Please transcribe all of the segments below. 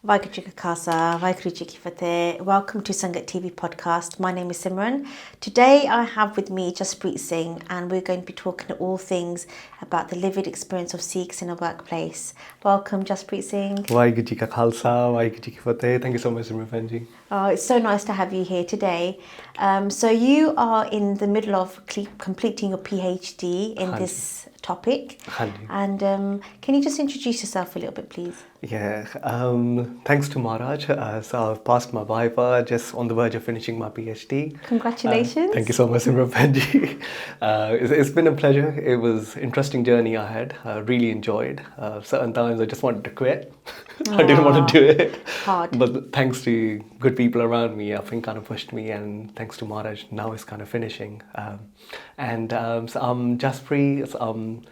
Waheguru Ji Ka Khalsa, Waheguru Ji Ki Fateh. Welcome to Sangat TV Podcast. My name is Simran. Today I have with me Jaspreet Singh, and we're going to be talking all things about the lived experience of Sikhs in a workplace. Welcome, Jaspreet Singh. Waheguru Ji Ka Khalsa, Waheguru Ji Ki Fateh. Thank you so much, Simran. Oh, it's so nice to have you here today. So you are in the middle of completing your PhD in this topic. And can you just introduce yourself a little bit, please? Yeah, thanks to Maharaj. So I've passed my Viva, just on the verge of finishing my PhD. Congratulations. Thank you so much, Simran. It's been a pleasure. It was an interesting journey I had. I really enjoyed. Certain times I just wanted to quit. I didn't want to do it. Hard. But thanks to good people around me, I think kind of pushed me, and thanks to Maharaj, now it's kind of finishing. So I'm Jaspreet. I'm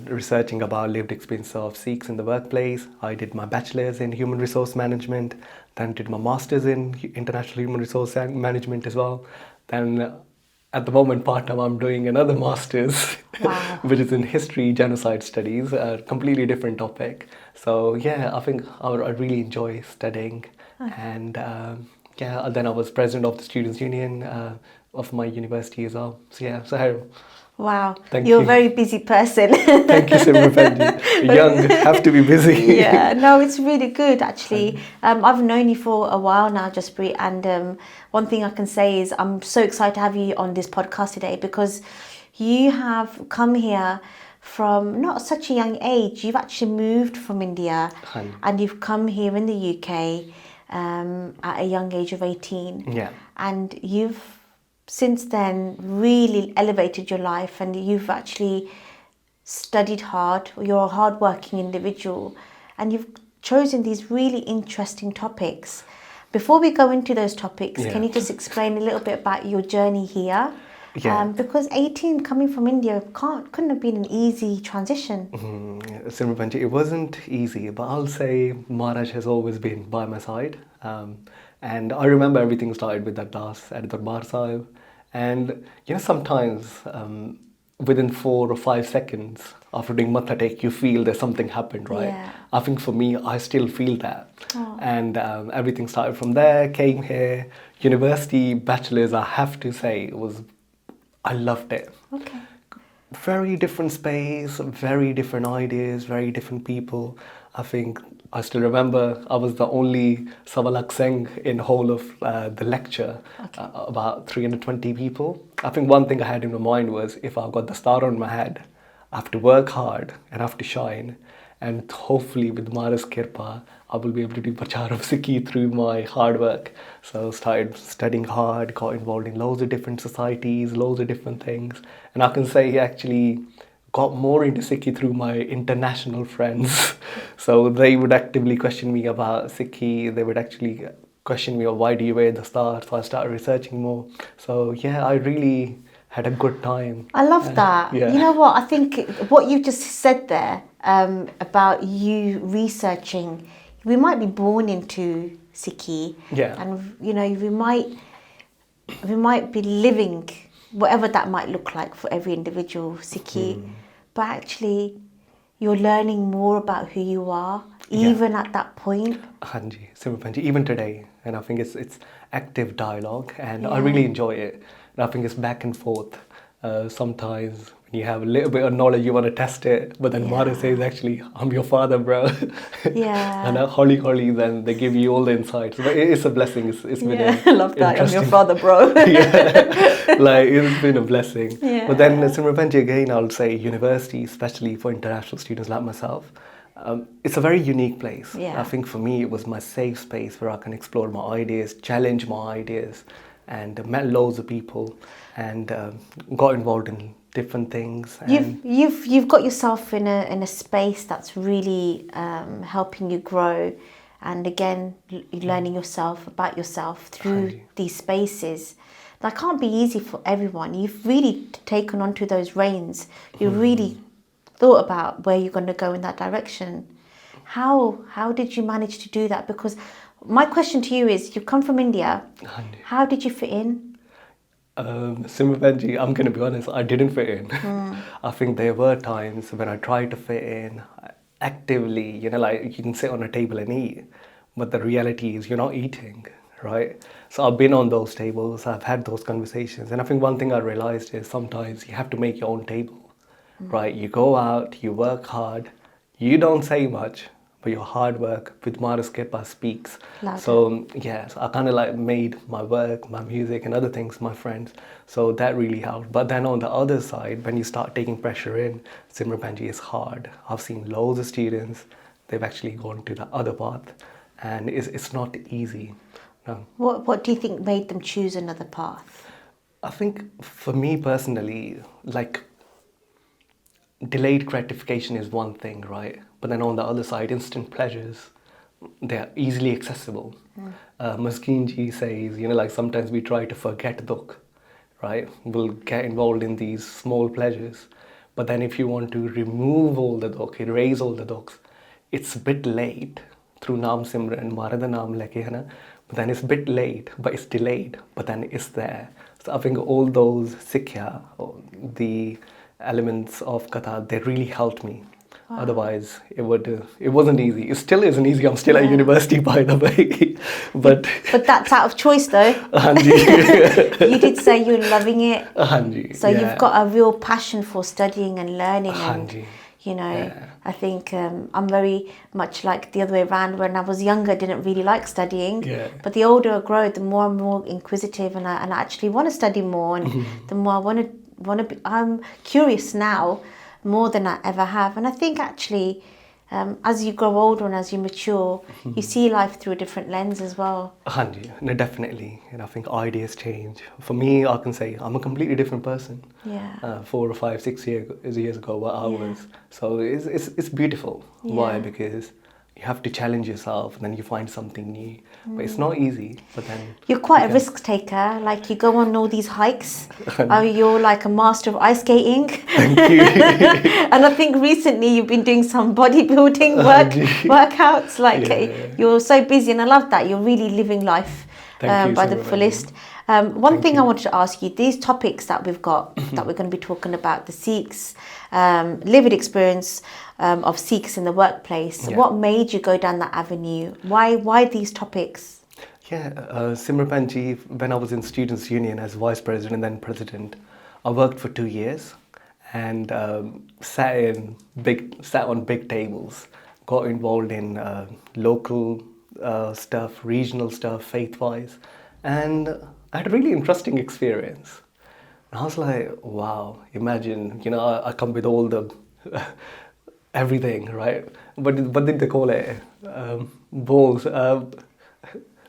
researching about lived experiences of Sikhs in the workplace. I did my bachelor's in human resource management, then did my master's in international human resource management as well. Then at the moment, part-time, I'm doing another master's, which is in history, genocide studies, a completely different topic. So yeah, I think I really enjoy studying. And then I was president of the Students' Union of my university as well. So yeah, so wow, Thank you're you. a very busy person. Thank you, Simran. Young, have to be busy. Yeah, no, it's really good actually. I've known you for a while now, Jaspreet, and one thing I can say is I'm so excited to have you on this podcast today because you have come here from not such a young age. You've actually moved from India and you've come here in the UK at a young age of 18. Yeah. And you've since then really elevated your life, and you've actually studied hard. You're a hard-working individual, and you've chosen these really interesting topics. Before we go into those topics, can you just explain a little bit about your journey here? Yeah. Because 18 coming from India couldn't have been an easy transition. Simran, it wasn't easy, but I'll say Maharaj has always been by my side. And I remember everything started with that class at Darbar Sahib. And you know, sometimes within 4 or 5 seconds after doing Matha Tek, you feel there's something happened, right? Yeah. I think for me, I still feel that. And everything started from there, came here, university, bachelor's, I have to say, I loved it. Okay. Very different space, very different ideas, very different people. I think I still remember I was the only Savalak Singh in whole of the lecture, about 320 people. I think one thing I had in my mind was if I've got the star on my head, I have to work hard and I have to shine. And hopefully with Mara's Kirpa, I will be able to do Prachar of Sikhi through my hard work. So I started studying hard, got involved in loads of different societies, loads of different things. And I can say actually got more into Sikhi through my international friends. So they would actively question me about Sikhi. They would actually question me, why do you wear the star? So I started researching more. So yeah, I really had a good time. I love that. Yeah. You know what? I think what you just said there about you researching, we might be born into Sikhi, and you know we might be living whatever that might look like for every individual Sikhi, but actually you're learning more about who you are even at that point. Hanji, Simran, even today, and I think it's active dialogue, and I really enjoy it. And I think it's back and forth. Sometimes when you have a little bit of knowledge, you want to test it, but then Mara says, actually, I'm your father, bro. Yeah. And holly, then they give you all the insights. But it's a blessing. It's been I love that. I'm your father, bro. It's been a blessing. Yeah. But then Simran, again, I'll say university, especially for international students like myself, it's a very unique place. Yeah. I think for me, it was my safe space where I can explore my ideas, challenge my ideas, and met loads of people and got involved in different things. And You've got yourself in a space that's really helping you grow, and again learning yourself about yourself through these spaces. That can't be easy for everyone. You've really taken onto those reins. You really thought about where you're going to go in that direction. How did you manage to do that? Because my question to you is, you've come from India. How did you fit in? Simran, I'm going to be honest, I didn't fit in. I think there were times when I tried to fit in actively, like you can sit on a table and eat. but the reality is you're not eating, right? So I've been on those tables, I've had those conversations, and I think one thing I realized is sometimes you have to make your own table, right? You go out, you work hard, you don't say much, but your hard work with Mara Skepa speaks. Louder. So yes, I kind of like made my work, my music, and other things my friends. So that really helped. But then on the other side, when you start taking pressure in, Simran is hard. I've seen loads of students, they've actually gone to the other path, and it's not easy. No. What do you think made them choose another path? I think for me personally, like delayed gratification is one thing, right? But then on the other side, instant pleasures, they're easily accessible. Maskeen ji says, like sometimes we try to forget dukh, right? We'll get involved in these small pleasures. But then if you want to remove all the dukh, erase all the dukhs, it's a bit late through Naam Simran, Marada Naam Leke, hai na? But then it's a bit late, but it's delayed, but then it's there. So I think all those Sikhya, the elements of Katha, they really helped me. Wow. Otherwise, it wasn't easy. It still isn't easy. I'm still at university, by the way. But that's out of choice, though. You did say you're loving it. So you've got a real passion for studying and learning. And, I think I'm very much like the other way around. When I was younger, I didn't really like studying. But the older I grow, the more I'm more inquisitive, and I actually want to study more. And the more I want to be, I'm curious now more than I ever have. And I think actually, as you grow older and as you mature, you see life through a different lens as well. No, definitely. And I think ideas change. For me, I can say I'm a completely different person. 4 or 5, 6 years ago, what I was. So it's beautiful. Why? Because you have to challenge yourself, and then you find something new. But it's not easy. But then you're quite a risk taker. Like you go on all these hikes. You're like a master of ice skating. Thank you. And I think recently you've been doing some bodybuilding workouts. Like you're so busy, and I love that. You're really living life by the fullest. One thing I wanted to ask you: these topics that we've got, that we're going to be talking about, the Sikhs, lived experience of Sikhs in the workplace. What made you go down that avenue? Why these topics? Simran ji, when I was in Students' Union as vice president and then president, I worked for 2 years and sat on big tables, got involved in local stuff, regional stuff, faith-wise, and I had a really interesting experience. And I was like, wow, imagine, I come with all the everything, right? What did they call it? Balls,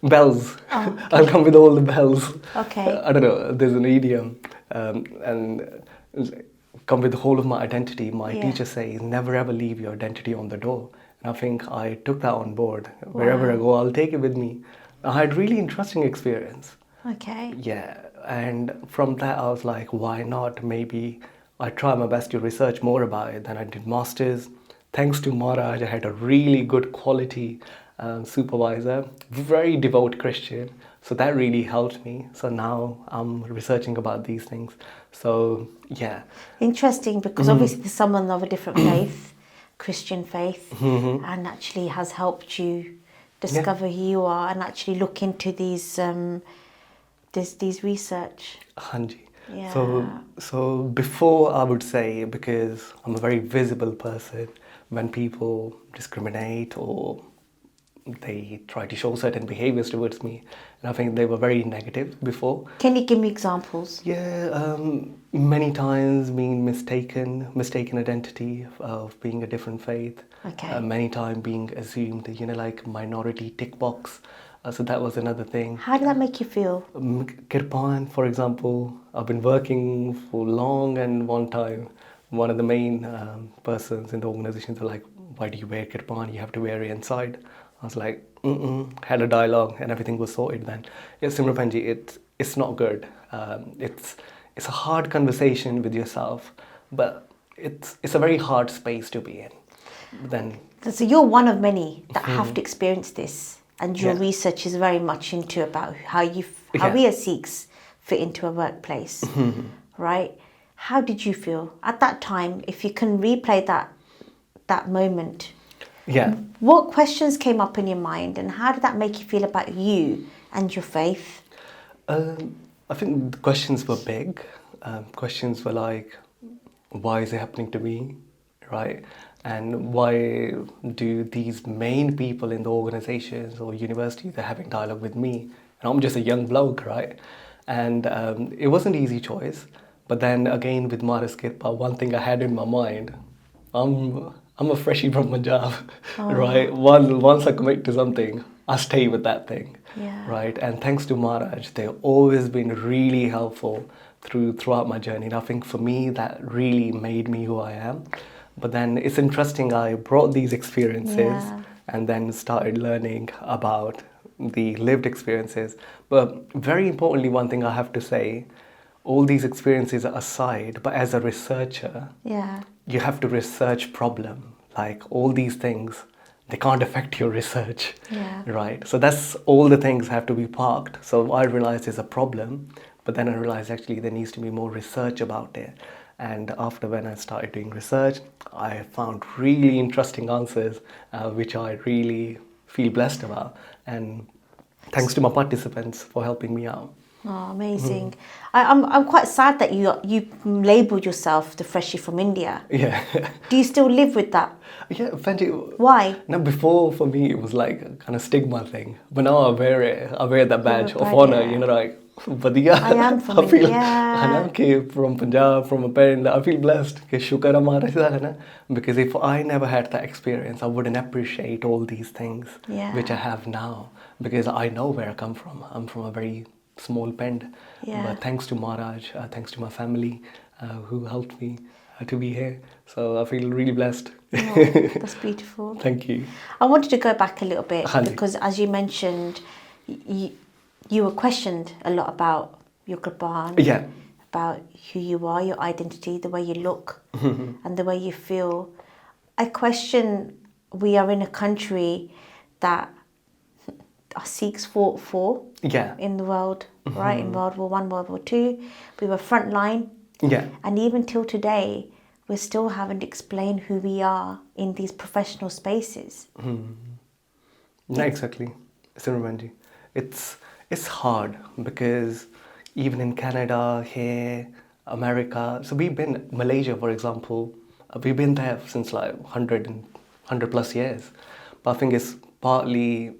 bells. Oh, okay. I'll come with all the bells. Okay. I don't know, there's an idiom. And come with the whole of my identity. My teacher says, never ever leave your identity on the door. And I think I took that on board. Wherever I go, I'll take it with me. I had really interesting experience. Okay. And from that I was like, why not? Maybe I try my best to research more about it. Then I did masters. Thanks to Maharaj, I had a really good quality supervisor, very devout Christian. So that really helped me. So now I'm researching about these things. So interesting, because obviously there's someone of a different faith, Christian faith, and actually has helped you discover who you are and actually look into these research. So before, I would say, because I'm a very visible person, when people discriminate or they try to show certain behaviors towards me, and I think they were very negative before. Can you give me examples? Many times being mistaken identity of being a different faith. Many times being assumed, like minority tick box. So that was another thing. How did that make you feel? Kirpan, for example, I've been working for long, and one time one of the main persons in the organization were like, why do you wear kirpan? You have to wear it inside. I was like, had a dialogue and everything was sorted then. Simran ji, it's not good. It's a hard conversation with yourself, but it's a very hard space to be in. So you're one of many that have to experience this. And your research is very much into about how we as Sikhs fit into a workplace, right? How did you feel at that time? If you can replay that moment, Yeah. What questions came up in your mind, and how did that make you feel about you and your faith? I think the questions were big. Questions were like, why is it happening to me, right? And why do these main people in the organizations or universities are having dialogue with me? And I'm just a young bloke, right? And it was an easy choice. But then again, with Mara's Kirpa, one thing I had in my mind, I'm a freshie from Punjab, right? Once I commit to something, I stay with that thing, Yeah. right? And thanks to Maharaj, they've always been really helpful throughout my journey. And I think for me, that really made me who I am. But then it's interesting, I brought these experiences Yeah. and then started learning about the lived experiences. But very importantly, one thing I have to say, all these experiences aside, but as a researcher, Yeah. you have to research problem. Like all these things, they can't affect your research, Yeah. right? So that's all the things have to be parked. So I realized there's a problem, but then I realized actually there needs to be more research about it. And after when I started doing research, I found really interesting answers, which I really feel blessed about. And thanks to my participants for helping me out. Oh, amazing. I'm quite sad that you labelled yourself the freshie from India. Yeah. Do you still live with that? Yeah, Fenty. Why? Now, before for me, it was like a kind of stigma thing. But now I wear it. I wear that badge of proud, honor, yeah. you know, like, badhiya. I am from I feel, India. I know, okay, from Punjab, from a parent, I feel blessed. Okay, shukar hamara sa hai na. Because if I never had that experience, I wouldn't appreciate all these things Yeah. which I have now. Because I know where I come from. I'm from a very small pend. Yeah. But thanks to Maharaj, thanks to my family who helped me to be here. So I feel really blessed. Oh, that's beautiful. Thank you. I wanted to go back a little bit Hanji. because, as you mentioned, you were questioned a lot about your Quran, Yeah. about who you are, your identity, the way you look, and the way you feel. I question, we are in a country that our Sikhs fought for Yeah. in the world, right? In World War One, World War Two, we were frontline, Yeah. and even till today, we're still having to explain who we are in these professional spaces. No, exactly. Simranji. It's hard because even in Canada, here, America, so we've been Malaysia, for example, we've been there since like 100 plus years. But I think it's partly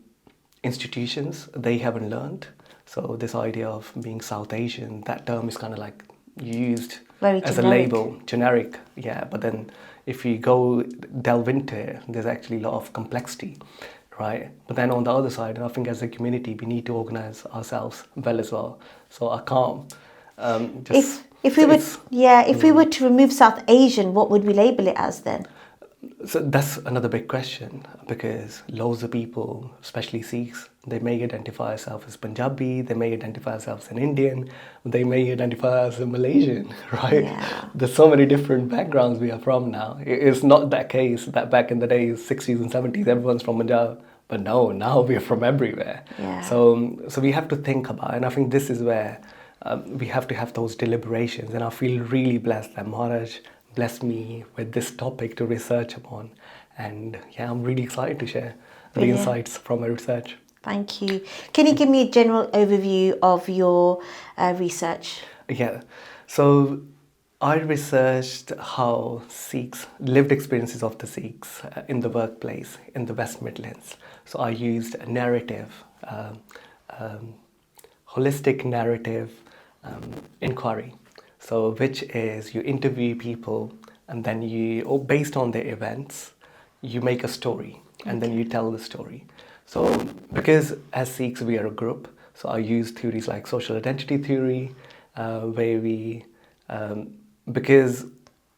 institutions they haven't learned. So this idea of being South Asian, that term is kind of like used Very as generic. a label, generic, yeah. But then if you go delve into it, there's actually a lot of complexity, right? But then on the other side, I think as a community, we need to organize ourselves well as well. So I can't just. If we so were it's- if we were to remove South Asian, what would we label it as then? So that's another big question because loads of people, especially Sikhs, they may identify themselves as Punjabi, they may identify themselves as Indian, they may identify as a Malaysian, right? Yeah. There's so many different backgrounds we are from now. It's not that case that back in the days, 60s and 70s, everyone's from Punjab. But no, now we're from everywhere. Yeah. So we have to think about it. And I think this is where we have to have those deliberations. And I feel really blessed that Maharaj blessed me with this topic to research upon. And yeah, I'm really excited to share the Brilliant. insights from my research. Thank you. Can you give me a general overview of your research? Yeah, so I researched how Sikhs, lived experiences of the Sikhs in the workplace in the West Midlands. So I used a narrative, holistic narrative inquiry. So which is you interview people and then you, or based on their events, you make a story and then you tell the story. So because as Sikhs we are a group, so I use theories like social identity theory, where we, because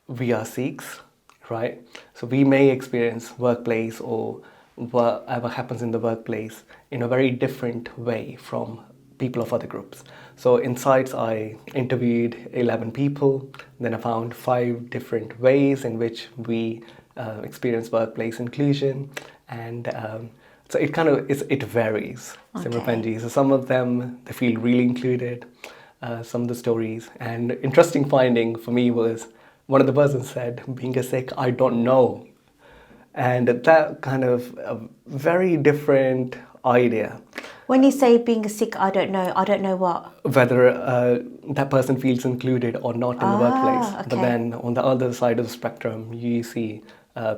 we are Sikhs, right? So we may experience workplace or whatever happens in the workplace in a very different way from people of other groups. So in Sites, I interviewed 11 people. Then I found 5 different ways in which we experience workplace inclusion, and so it kind of it varies. Okay. So some of them they feel really included. Some of the stories, and interesting finding for me was one of the persons said, "Being a Sikh, I don't know And that kind of a very different idea. When you say being a Sikh, I don't know what. Whether that person feels included or not in the workplace. Okay. But then on the other side of the spectrum, you see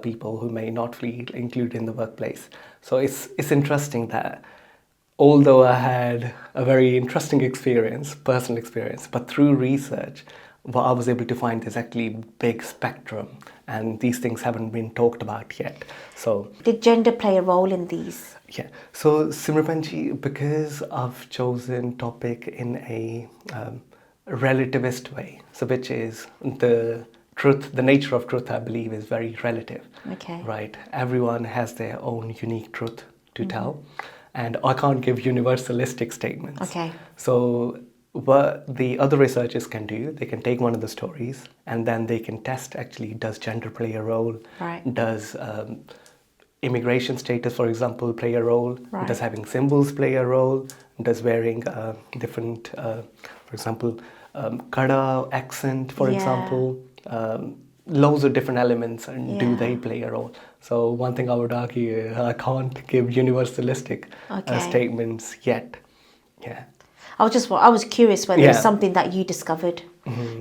people who may not feel included in the workplace. So it's interesting that although I had a very interesting experience, personal experience, but through research, what I was able to find is actually big spectrum, and these things haven't been talked about yet. So did gender play a role in these? Yeah, so Simranji, because I've chosen topic in a relativist way, so which is the truth, the nature of truth, I believe, is very relative. Okay. Right? Everyone has their own unique truth to tell, and I can't give universalistic statements. Okay. So what the other researchers can do, they can take one of the stories and then they can test actually, does gender play a role? Right. Does immigration status, for example, play a role? Right. Does having symbols play a role? Does wearing different, for example, kada accent, for Yeah. example, loads of different elements, and do Yeah. they play a role? So one thing I would argue, I can't give universalistic Okay. statements yet. Yeah. I was curious whether Yeah. it's something that you discovered.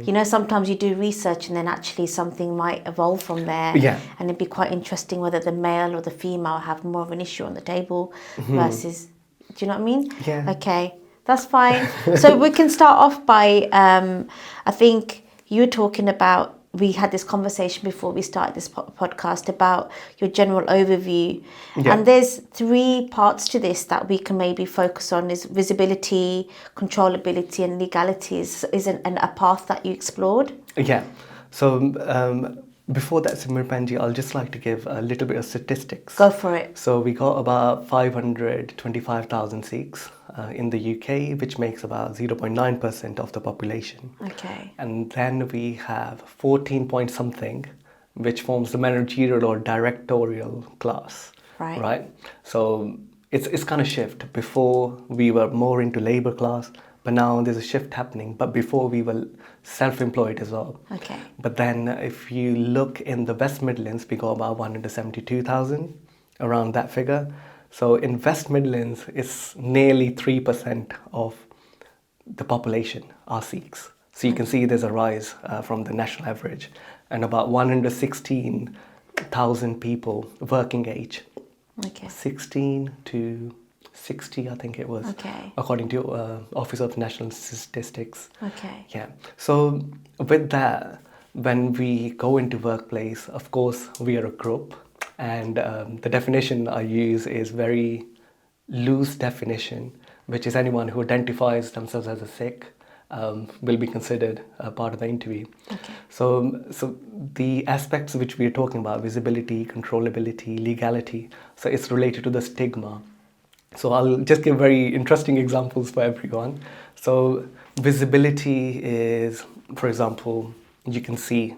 You know, sometimes you do research and then actually something might evolve from there. Yeah. And it'd be quite interesting whether the male or the female have more of an issue on the table versus, do you know what I mean? Yeah. Okay, that's fine. So we can start off by, I think you were talking about, we had this conversation before we started this podcast about your general overview. Yeah. And there's 3 parts to this that we can maybe focus on is visibility, controllability and legality is a path that you explored. Yeah. So before that, Simranji, I'll just like to give a little bit of statistics. Go for it. So we got about 525,000 Sikhs in the UK, which makes about 0.9% of the population. Okay. And then we have 14 point something, which forms the managerial or directorial class. Right. Right. So it's kind of shift. Before we were more into labor class, but now there's a shift happening. But before we were self-employed as well. Okay. But then if you look in the West Midlands, we got about 172,000, around that figure. So in West Midlands, it's nearly 3% of the population are Sikhs. So you can see there's a rise from the national average, and about 116,000 people working age, Okay. 16 to 60, I think it was, Okay. according to Office of National Statistics. Okay. Yeah. So with that, when we go into workplace, of course, we are a group, and the definition I use is very loose definition, which is anyone who identifies themselves as a Sikh will be considered a part of the interview. Okay. So the aspects which we are talking about, visibility, controllability, legality, so it's related to the stigma. So I'll just give very interesting examples for everyone. So visibility is, for example, you can see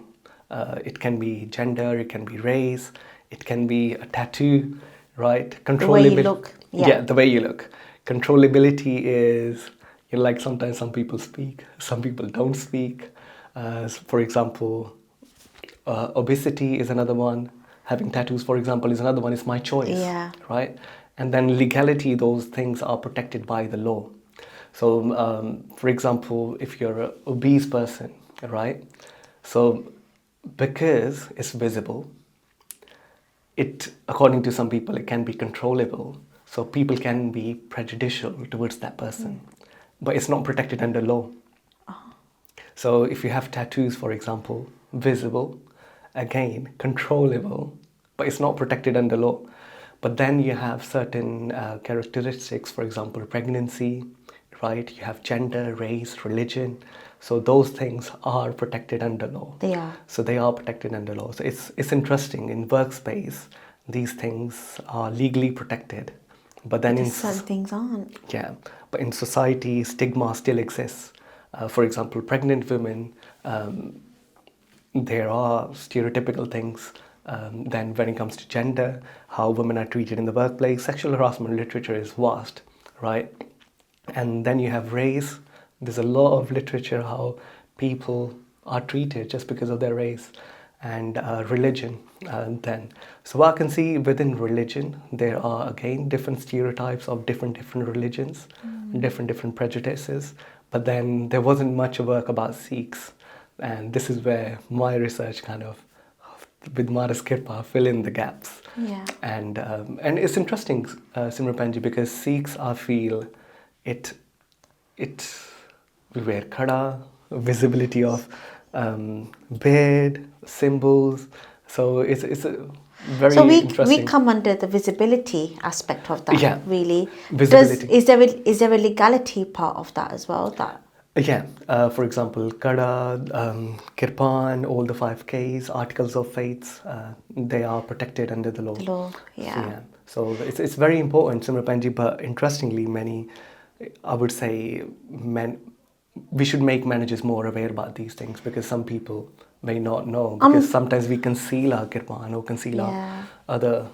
it can be gender, it can be race, it can be a tattoo, right? The way you look. Yeah, the way you look. Controllability is, you know, like sometimes some people speak, some people don't speak. For example, obesity is another one. Having tattoos, for example, is another one. It's my choice, Yeah. right? And then legality, those things are protected by the law. So, for example, if you're an obese person, right? So, because it's visible, it, according to some people, it can be controllable. So people can be prejudicial towards that person, but it's not protected under law. So if you have tattoos, for example, visible, again, controllable, but it's not protected under law. But then you have certain characteristics, for example, pregnancy, right? You have gender, race, religion. So those things are protected under law. They are. So they are protected under law. So it's interesting. In workspace, these things are legally protected. But then in Certain things aren't. yeah, but in society, stigma still exists. For example, pregnant women, there are stereotypical things. Then when it comes to gender, how women are treated in the workplace, sexual harassment literature is vast, right? And then you have race. There's a lot of literature how people are treated just because of their race. and religion then. So I can see within religion, there are again different stereotypes of different religions, different prejudices, but then there wasn't much work about Sikhs. And this is where my research kind of, with Mara's Kirpa, fill in the gaps. Yeah. And it's interesting, Simran, because Sikhs, I feel, it we wear khada, visibility of beard, symbols. So it's a very So interesting. we come under the visibility aspect of that, Yeah, really. visibility. Is there a legality part of that as well? That Yeah, for example, Kada, Kirpan, all the 5Ks, articles of faiths, they are protected under the law. the law, yeah. So it's very important, Simrapanji, but interestingly, I would say, we should make managers more aware about these things because some people may not know. Because sometimes we conceal our Kirpan or conceal our other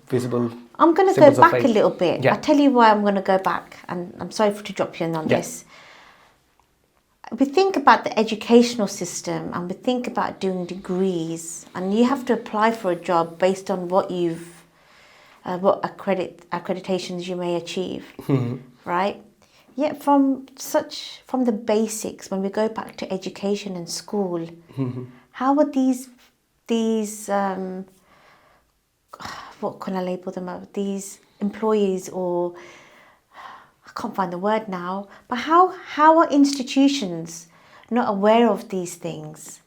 visible. I'm going to go back a little bit. Yeah. I'll tell you why I'm going to go back, and I'm sorry to drop you in on this. We think about the educational system and we think about doing degrees, and you have to apply for a job based on what accreditations you may achieve, right? Yet from the basics, when we go back to education and school, how are these what can I label them up? These employees, or I can't find the word now, but how are institutions not aware of these things?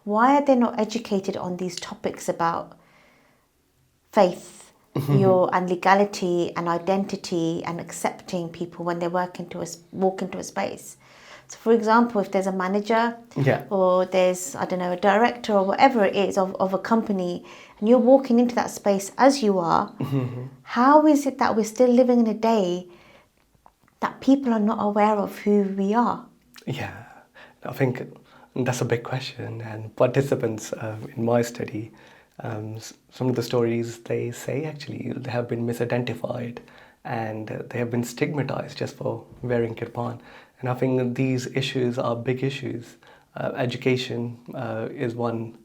Why are they not educated on these topics about faith, and legality and identity and accepting people when they walk into a space? So for example, if there's a manager or there's, I don't know, a director or whatever it is of a company, and you're walking into that space as you are, how is it that we're still living in a day that people are not aware of who we are? Yeah, I think that's a big question. And participants in my study, some of the stories they say actually they have been misidentified and they have been stigmatized just for wearing kirpan. And I think these issues are big issues. Education is one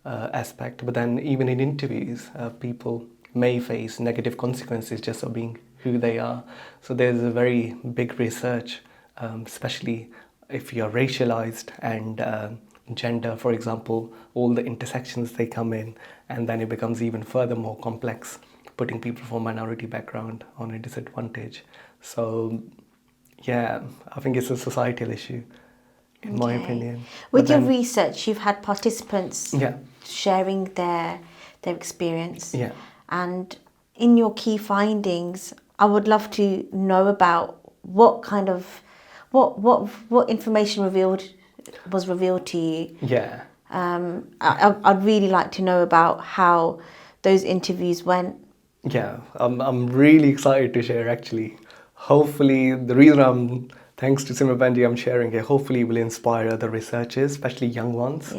aspect, but then even in interviews, people may face negative consequences just for being who they are. So there's a very big research, especially if you're racialized and gender, for example, all the intersections they come in, and then it becomes even further more complex, putting people from minority background on a disadvantage. So yeah, I think it's a societal issue, in my opinion. With your research, you've had participants Yeah. sharing their experience. Yeah. And in your key findings, I would love to know about what kind of what information was revealed to you. Yeah. I'd really like to know about how those interviews went. Yeah, I'm really excited to share actually. Hopefully, the reason thanks to Simrapanji, I'm sharing here, hopefully will inspire other researchers, especially young ones,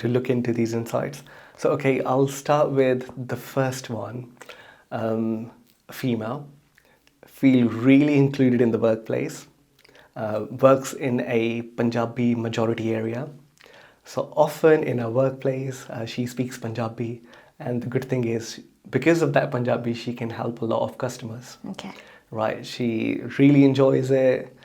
to look into these insights. So, okay, I'll start with the first one. Female, feel really included in the workplace, works in a Punjabi majority area. So often in her workplace, she speaks Punjabi, and the good thing is, because of that Punjabi, she can help a lot of customers. Okay. Right, she really enjoys it.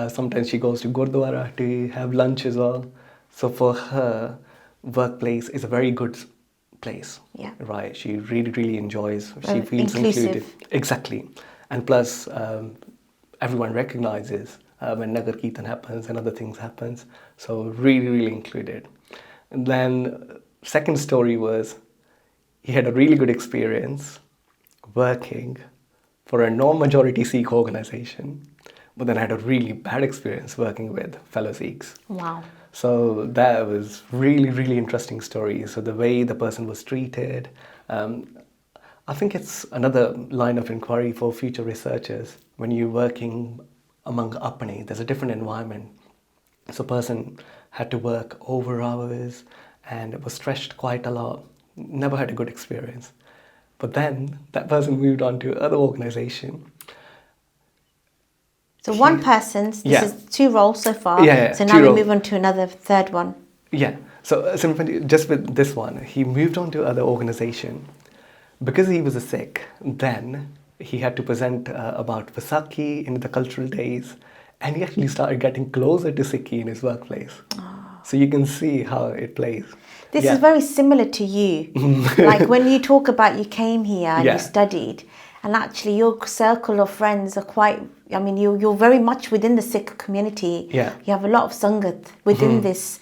Sometimes she goes to Gurdwara to have lunch as well. So for her, workplace is a very good place. Yeah. Right, she really enjoys. She feels inclusive. included. Exactly, and plus everyone recognizes when Nagar Kirtan happens and other things happens. So really included. And then second story was he had a really good experience working for a non-majority Sikh organization, but then I had a really bad experience working with fellow Sikhs. Wow. So that was really interesting story. So the way the person was treated, I think it's another line of inquiry for future researchers. When you're working among Apane, there's a different environment. So person had to work over hours and was stretched quite a lot. Never had a good experience. But then that person moved on to other organization. So one person's, this is 2 roles so far. Yeah, so 2 now we roles. move on to another third one. Yeah. So just with this one, he moved on to other organization because he was a Sikh. Then he had to present about Vaisakhi in the cultural days, and he actually started getting closer to Sikhi in his workplace. So you can see how it plays. This Yeah. is very similar to you. Like when you talk about you came here and Yeah. you studied, and actually your circle of friends are quite, I mean, you're very much within the Sikh community. Yeah. You have a lot of Sangat within this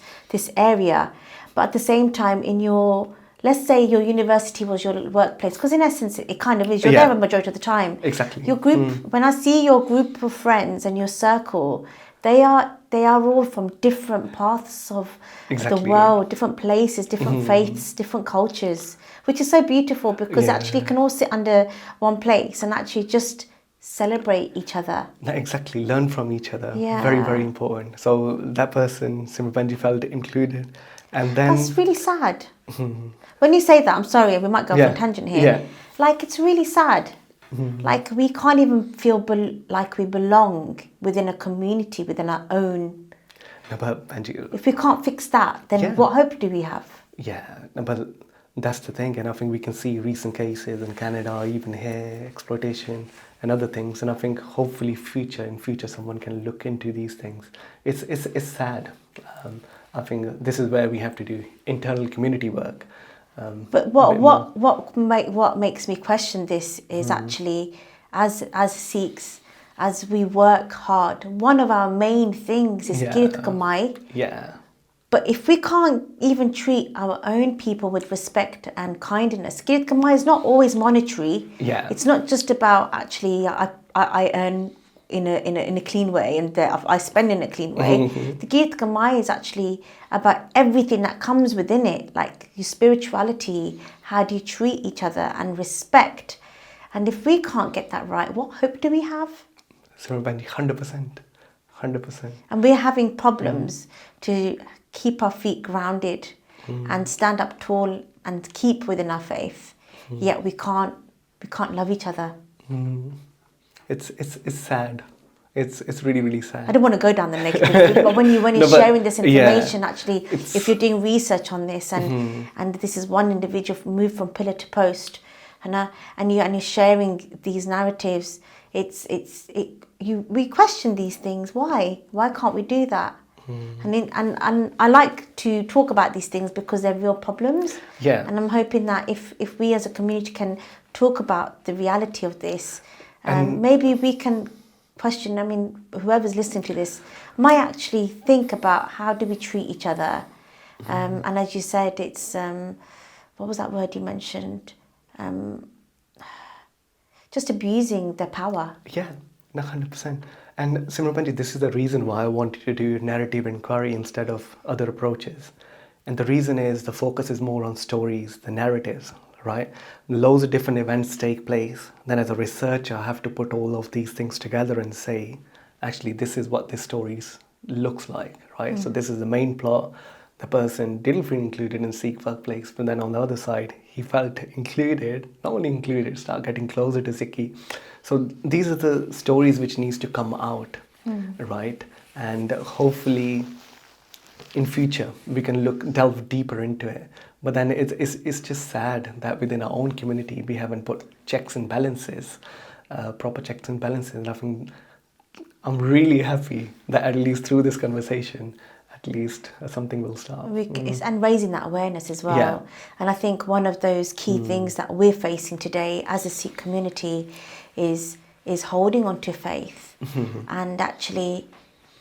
area. But at the same time, in your, let's say your university was your workplace, because in essence it kind of is, you're Yeah. there a majority of the time. Exactly. Your group, when I see your group of friends and your circle, they are all from different paths of Exactly. the world, different places, different faiths, different cultures, which is so beautiful because Yeah. actually you can all sit under one place and actually just celebrate each other. No, exactly. Learn from each other. Yeah. Very, very important. So that person, Simranji, felt included. And then... That's really sad. When you say that, I'm sorry, we might go off Yeah. on a tangent here. Yeah. Like, it's really sad. Like, we can't even feel like we belong within a community, within our own. No, but Benji, If we can't fix that, then Yeah. what hope do we have? yeah, no, but that's the thing. And I think we can see recent cases in Canada, even here, exploitation and other things. And I think hopefully in future someone can look into these things. It's sad. I think this is where we have to do internal community work. But what makes me question this is actually, as Sikhs, as we work hard, one of our main things is Yeah. Kirit Kamai. Yeah. But if we can't even treat our own people with respect and kindness, Kirit Kamai is not always monetary. Yeah. It's not just about actually I earn in a clean way and I spend in a clean way. The Kirit Kamai is actually about everything that comes within it, like your spirituality, how do you treat each other, and respect. And if we can't get that right, what hope do we have? So, 100%. 100%. And we're having problems to keep our feet grounded and stand up tall and keep within our faith. Yet we can't love each other. It's sad. It's really, really I sad. don't want to go down the negative route, but when you're No, but- sharing this information, yeah, actually, it's- if you're doing research on this, and this is one individual moved from pillar to post, and you're sharing these narratives, we question these things. Why can't we do that? And I like to talk about these things because they're real problems. Yeah. And I'm hoping that if we as a community can talk about the reality of this, maybe we can question, I mean, whoever's listening to this might actually think about how do we treat each other. And as you said, it's, what was that word you mentioned? Just abusing their power. Yeah, 100%. And Simranji, this is the reason why I wanted to do narrative inquiry instead of other approaches. And the reason is the focus is more on stories, the narratives, right? Loads of different events take place. Then as a researcher, I have to put all of these things together and say, actually, this is what this story looks like, right? So this is the main plot. The person didn't feel included in Sikh workplace, but then on the other side, he felt included, not only included, start getting closer to Sikhi. So these are the stories which needs to come out, right? And hopefully in future, we can delve deeper into it. But then it's just sad that within our own community, we haven't put checks and balances, proper checks and balances. And I think I'm really happy that at least through this conversation, at least something will start. And raising that awareness as well. Yeah. And I think one of those key things that we're facing today as a Sikh community is holding on to faith. And actually,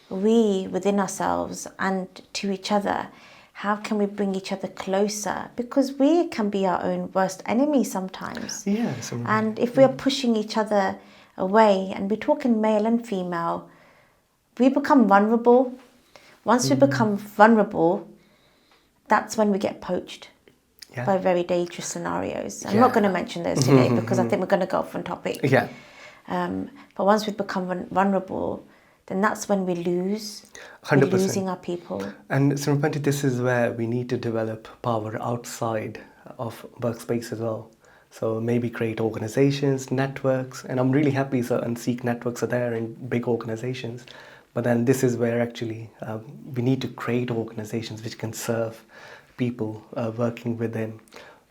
we within ourselves and to each other, how can we bring each other closer? Because we can be our own worst enemy sometimes. Yeah. And if we are pushing each other away, and we're talking male and female, we become vulnerable. Once we become vulnerable, that's when we get poached by very dangerous scenarios. I'm not going to mention those today because I think we're going to go off on topic. Yeah. But once we become vulnerable, then that's when we lose. 100%. We're losing our people. And Simranji, this is where we need to develop power outside of workspace as well. So maybe create organizations, networks, and I'm really happy certain Sikh networks are there in big organizations. But then this is where actually we need to create organizations which can serve people working within.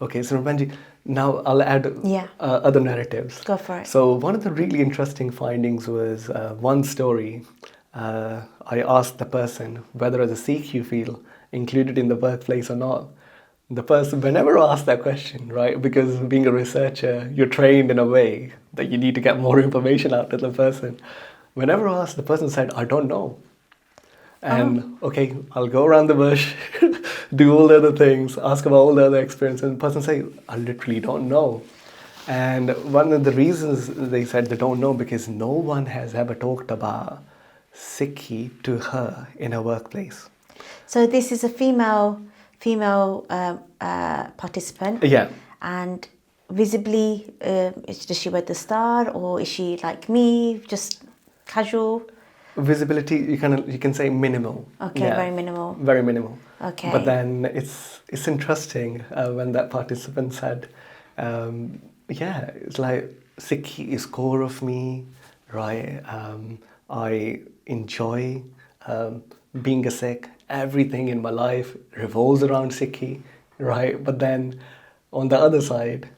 Okay, so Benji, now I'll add other narratives. Go for it. So one of the really interesting findings was one story. I asked the person whether as a Sikh you feel included in the workplace or not. The person, whenever I asked that question, right, because being a researcher, you're trained in a way that you need to get more information out of the person. Whenever I asked, the person said, I don't know. And okay, I'll go around the bush, do all the other things, ask about all the other experiences, and the person say, I literally don't know. And one of the reasons they said they don't know because no one has ever talked about Sikhi to her in her workplace. So this is a female participant. Yeah. And visibly, does she wear the star, or is she like me, just casual? Visibility, you can say minimal. Okay, yeah. Very minimal. Very minimal. Okay. But then it's interesting when that participant said, it's like Sikhi is core of me, right? I enjoy being a Sikh. Everything in my life revolves around Sikhi, right? But then on the other side,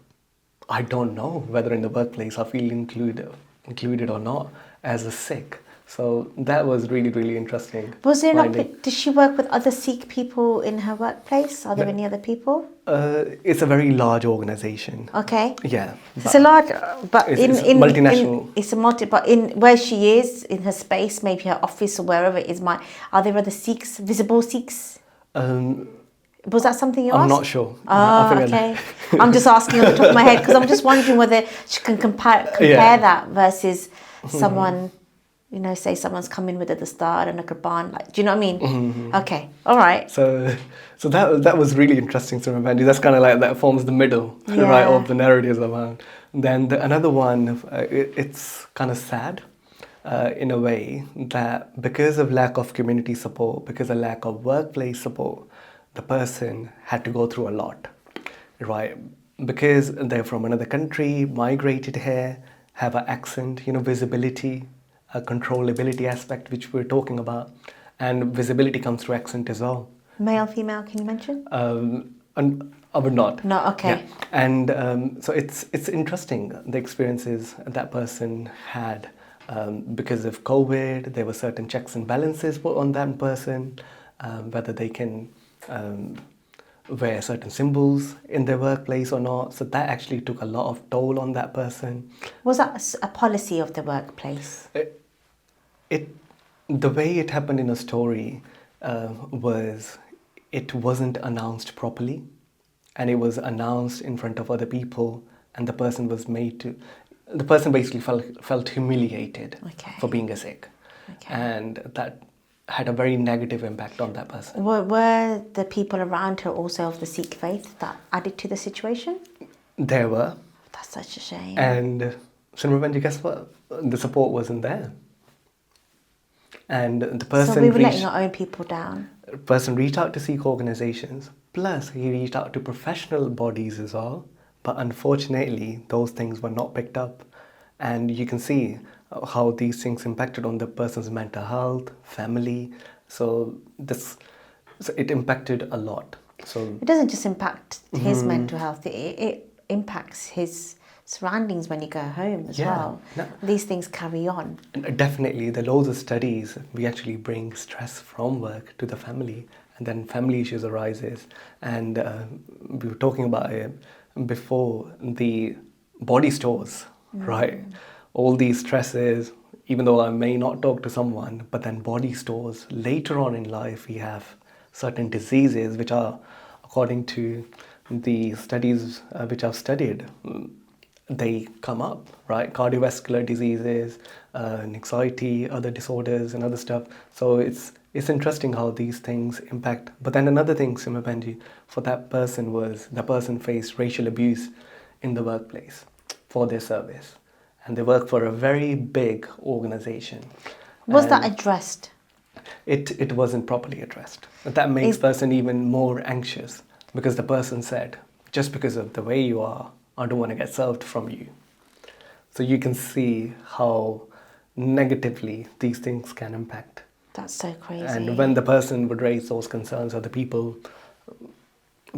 I don't know whether in the workplace I feel included or not as a Sikh. So that was really, really interesting. Was there not? Did she work with other Sikh people in her workplace? Are there any other people? It's a very large organization. Okay. Yeah. It's a large, but it's multinational. But in where she is in her space, maybe her office or wherever it is. Are there other Sikhs, visible Sikhs? Was that something you asked? I'm not sure. Oh, okay. I'm just asking on the top of my head because I'm just wondering whether she can compare that versus someone. You know, say someone's come in with a dastar and a qurban, like, do you know what I mean? Mm-hmm. Okay, all right. So that was really interesting to remember. That's kind of like that forms the middle, right, of the narratives around. Then another one, it's kind of sad in a way that because of lack of community support, because of lack of workplace support, the person had to go through a lot, right? Because they're from another country, migrated here, have an accent, visibility, a controllability aspect which we're talking about, and visibility comes through accent as well. Male, female, can you mention? And I would not. No, okay. Yeah. And so it's interesting the experiences that person had because of COVID. There were certain checks and balances put on that person, whether they can wear certain symbols in their workplace or not. So that actually took a lot of toll on that person. Was that a policy of the workplace? The way it happened in a story was it wasn't announced properly, and it was announced in front of other people, and the person basically felt humiliated for being a Sikh, and that had a very negative impact on that person. Were the people around her also of the Sikh faith that added to the situation? There were. That's such a shame. And Simran, guess what? The support wasn't there. And the person so we were letting our own people down. The person reached out to Sikh organizations, plus he reached out to professional bodies as well. But unfortunately, those things were not picked up. And you can see how these things impacted on the person's mental health, family. So it impacted a lot. So it doesn't just impact his mental health, it impacts his surroundings when you go home as well. No. These things carry on. Definitely, there are loads of studies. We actually bring stress from work to the family, and then family issues arises. And we were talking about it before, the body stores, right? All these stresses, even though I may not talk to someone, but then body stores. Later on in life, we have certain diseases which are, according to the studies which I've studied, they come up, right? Cardiovascular diseases, anxiety, other disorders and other stuff. So it's interesting how these things impact. But then another thing, Sima Benji, for that person was the person faced racial abuse in the workplace for their service. And they work for a very big organization. Was that addressed? It wasn't properly addressed. That makes person even more anxious because the person said, just because of the way you are, I don't want to get served from you. So you can see how negatively these things can impact. That's so crazy. And when the person would raise those concerns, or the people,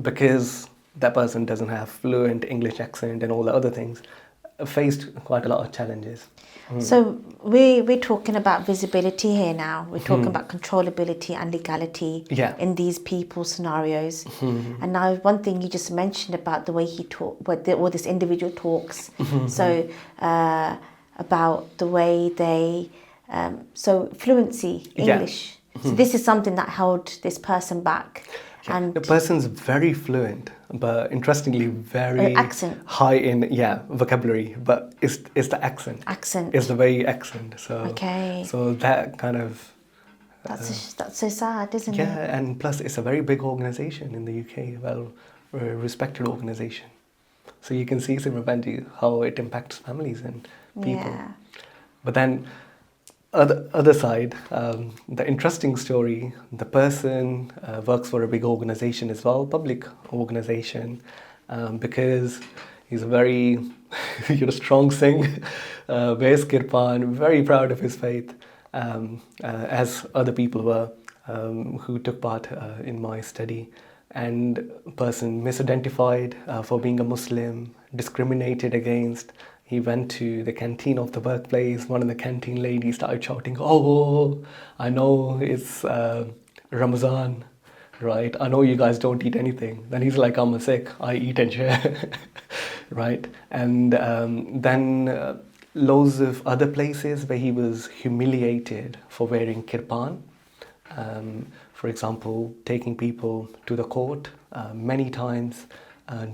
because that person doesn't have fluent English accent and all the other things, faced quite a lot of challenges. So we're talking about visibility here now. We're talking about controllability and legality in these people scenarios. And now one thing you just mentioned about the way he talk, or this individual talks. So about the way they, so fluency, English. So this is something that held this person back. And the person's very fluent, but interestingly very accent. high in vocabulary, but it's the accent. It's the very accent. So so that kind of that's so sad, isn't it? Yeah, and plus it's a very big organization in the UK, well respected organization. So you can see Simran how it impacts families and people. Yeah. But then other side, the interesting story, the person works for a big organization as well, public organization, because he's a very strong Sikh, wears kirpan, very proud of his faith, as other people were who took part in my study. And person misidentified for being a Muslim, discriminated against. He went to the canteen of the workplace. One of the canteen ladies started shouting, "Oh, I know it's Ramazan, right? I know you guys don't eat anything." Then he's like, "I'm a Sikh. I eat and share," right? And then loads of other places where he was humiliated for wearing kirpan. For example, taking people to the court many times,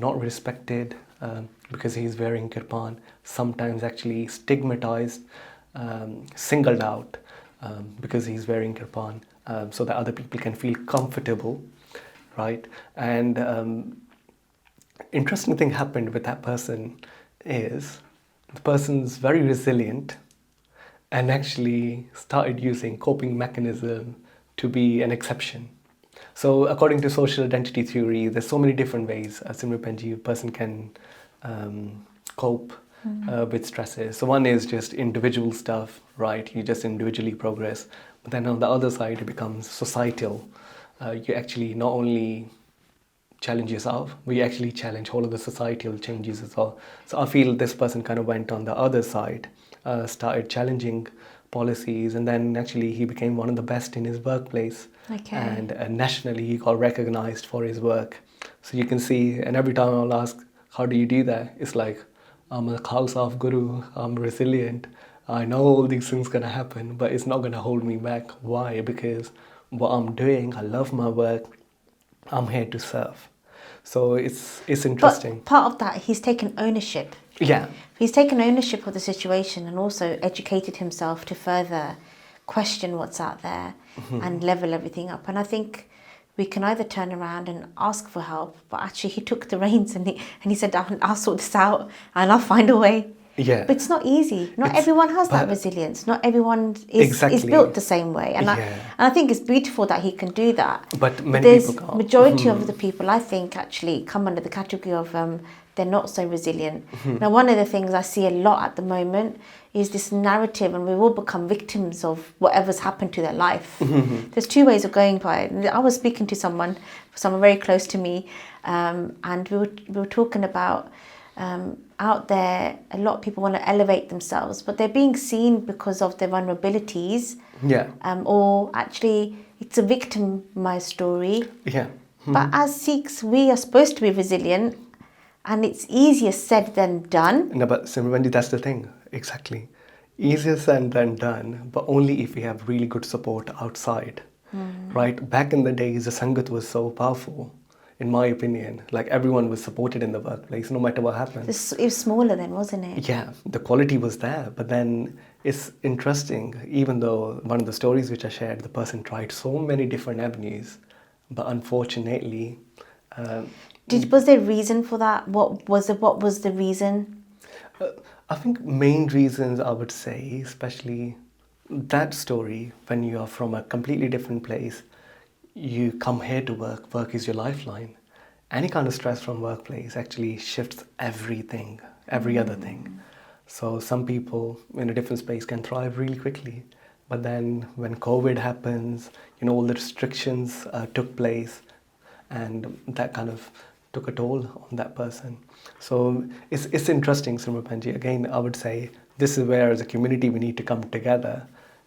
not respected. Because he's wearing kirpan, sometimes actually stigmatized, singled out because he's wearing kirpan, so that other people can feel comfortable, right? And interesting thing happened with that person is the person's very resilient and actually started using coping mechanism to be an exception. So according to social identity theory, there's so many different ways a person can cope with stresses. So one is just individual stuff, right? You just individually progress. But then on the other side, it becomes societal. You actually not only challenge yourself, but you actually challenge all of the societal changes as well. So I feel this person kind of went on the other side, started challenging policies, and then actually he became one of the best in his workplace. And nationally he got recognized for his work. So you can see, and every time I'll ask, how do you do that? It's like, I'm a Khalsa of Guru, I'm resilient. I know all these things gonna happen, but it's not gonna hold me back. Why? Because what I'm doing, I love my work, I'm here to serve. So it's interesting. But part of that, he's taken ownership. Yeah. He's taken ownership of the situation and also educated himself to further question what's out there and level everything up. And I think we can either turn around and ask for help, but actually he took the reins and he said, I'll sort this out and I'll find a way. Yeah. But it's not easy. Not everyone has that resilience. Not everyone is built the same way. And I think it's beautiful that he can do that. But many people can't. Majority of the people, I think, actually come under the category of they're not so resilient. Now, one of the things I see a lot at the moment is this narrative, and we've all become victims of whatever's happened to their life. There's two ways of going by it. I was speaking to someone very close to me, and we were talking about out there, a lot of people want to elevate themselves, but they're being seen because of their vulnerabilities. Yeah. Or actually, it's a victimized story. Yeah. But as Sikhs, we are supposed to be resilient, and it's easier said than done. No, but Simran, that's the thing. Exactly. Easier said than done, but only if we have really good support outside. Right? Back in the days, the Sangat was so powerful, in my opinion. Like, everyone was supported in the workplace, no matter what happened. It was smaller then, wasn't it? Yeah, the quality was there. But then it's interesting, even though one of the stories which I shared, the person tried so many different avenues, but unfortunately... was there a reason for that? What was the reason? I think main reasons, I would say, especially that story, when you are from a completely different place, you come here to work is your lifeline. Any kind of stress from workplace actually shifts everything, every other thing. So some people in a different space can thrive really quickly. But then when COVID happens, all the restrictions took place, and that kind of took a toll on that person. So it's interesting, Simrapanji. Again, I would say this is where as a community we need to come together,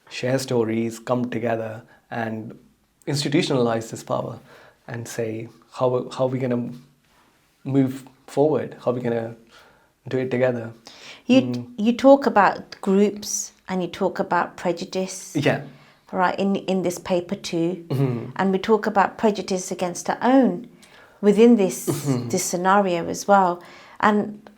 share stories, come together and institutionalize this power and say how are we going to move forward, how are we going to do it together. You talk about groups and you talk about prejudice. Yeah. Right, in this paper too. And we talk about prejudice against our own within this scenario as well. And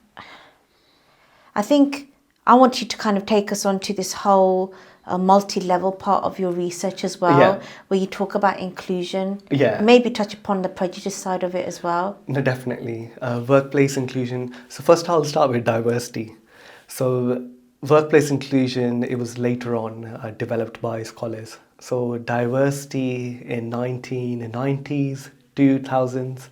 I think I want you to kind of take us on to this whole multi-level part of your research as well, where you talk about inclusion. Yeah. Maybe touch upon the prejudice side of it as well. No, definitely. Workplace inclusion. So first I'll start with diversity. So workplace inclusion, it was later on developed by scholars. So diversity in 1990s, 2000s,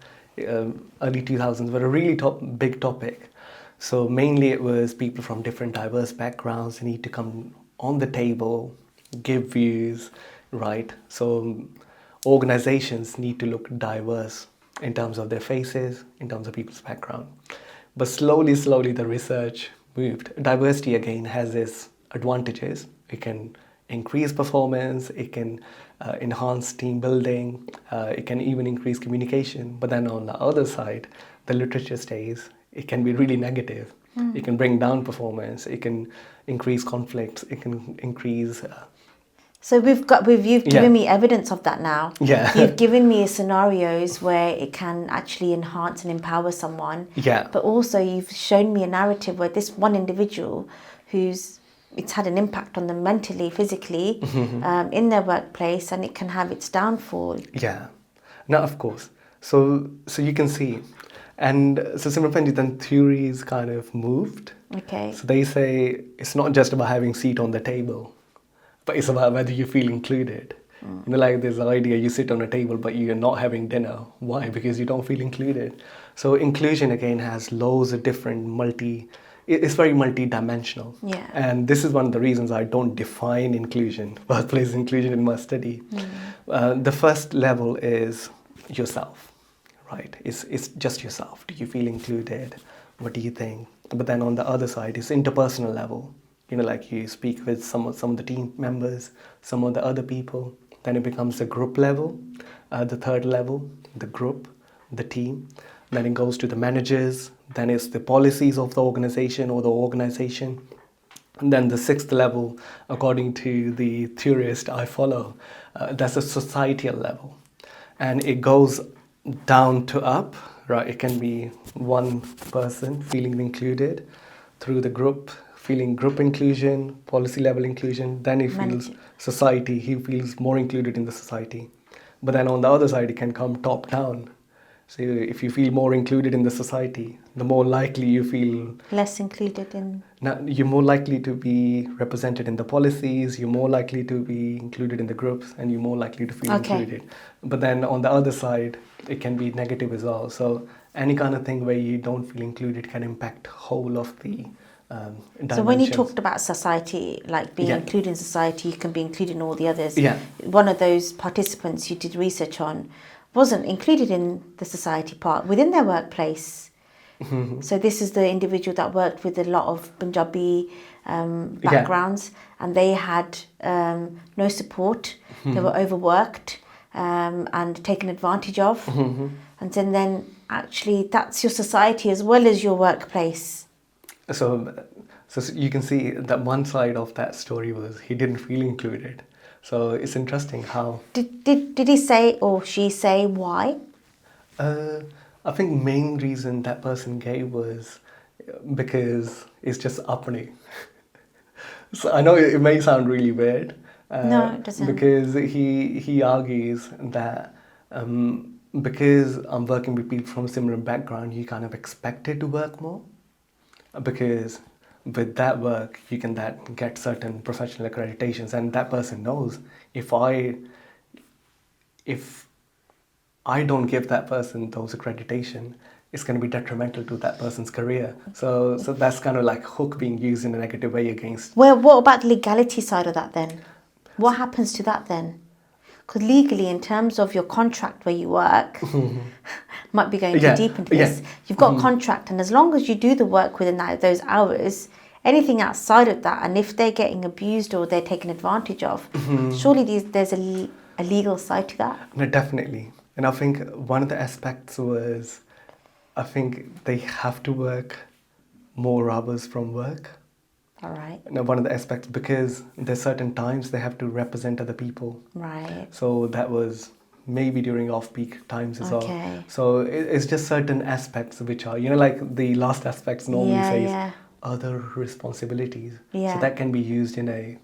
early 2000s were a really big topic. So mainly it was people from different diverse backgrounds need to come on the table, give views, right? So organizations need to look diverse in terms of their faces, in terms of people's background. But slowly the research moved. Diversity again has its advantages. It can increase performance, it can enhance team building, it can even increase communication. But then on the other side, the literature says it can be really negative. It can bring down performance, it can increase conflicts, it can increase... So you've given me evidence of that now. Yeah. You've given me scenarios where it can actually enhance and empower someone. Yeah. But also you've shown me a narrative where this one individual it's had an impact on them mentally, physically, in their workplace, and it can have its downfall. Yeah. No, of course. So you can see. And so Simrapanji, then theories kind of moved. Okay. So they say it's not just about having seat on the table, but it's about whether you feel included. Like there's the idea you sit on a table but you're not having dinner. Why? Because you don't feel included. So inclusion again has loads of different it's very multi-dimensional. Yeah. And this is one of the reasons I don't define inclusion, workplace inclusion in my study. The first level is yourself, right? It's just yourself. Do you feel included? What do you think? But then on the other side is interpersonal level. Like you speak with some of the team members, some of the other people. Then it becomes the group level, the third level, the group, the team. Then it goes to the managers. Then it's the policies of the organization or the organization. And then the sixth level, according to the theorist I follow, that's a societal level. And it goes down to up, right? It can be one person feeling included through the group, feeling group inclusion, policy level inclusion. Then he feels society, he feels more included in the society. But then on the other side, it can come top down. So if you feel more included in the society, the more likely you feel... Less included in... Now, you're more likely to be represented in the policies, you're more likely to be included in the groups, and you're more likely to feel included. But then on the other side, it can be negative as well. So any kind of thing where you don't feel included can impact whole of the So when you talked about society, like being included in society, you can be included in all the others. Yeah. One of those participants you did research on wasn't included in the society part within their workplace. So this is the individual that worked with a lot of Punjabi backgrounds, and they had no support. They were overworked and taken advantage of. And then actually that's your society as well as your workplace. So you can see that one side of that story was he didn't feel included. So it's interesting how... Did he say or she say why? I think main reason that person gave was because it's just upbringing. So I know it may sound really weird. No, it doesn't. Because he argues that because I'm working with people from a similar background, you kind of expected to work more. Because with that work, you can get certain professional accreditations, and that person knows if I don't give that person those accreditation, it's going to be detrimental to that person's career. So that's kind of like hook being used in a negative way against. Well, what about the legality side of that then? What happens to that then? Because legally, in terms of your contract where you work, might be going too deep into this. You've got a contract, and as long as you do the work within those hours, anything outside of that, and if they're getting abused or they're taken advantage of, surely there's a legal side to that. No, definitely. And I think one of the aspects was, I think they have to work more hours from work. All right. You know, one of the aspects, because there's certain times they have to represent other people. Right. So that was maybe during off-peak times as Okay. well. So it's just certain aspects which are, you know, like the last aspects normally says other responsibilities. Yeah. So that can be used in a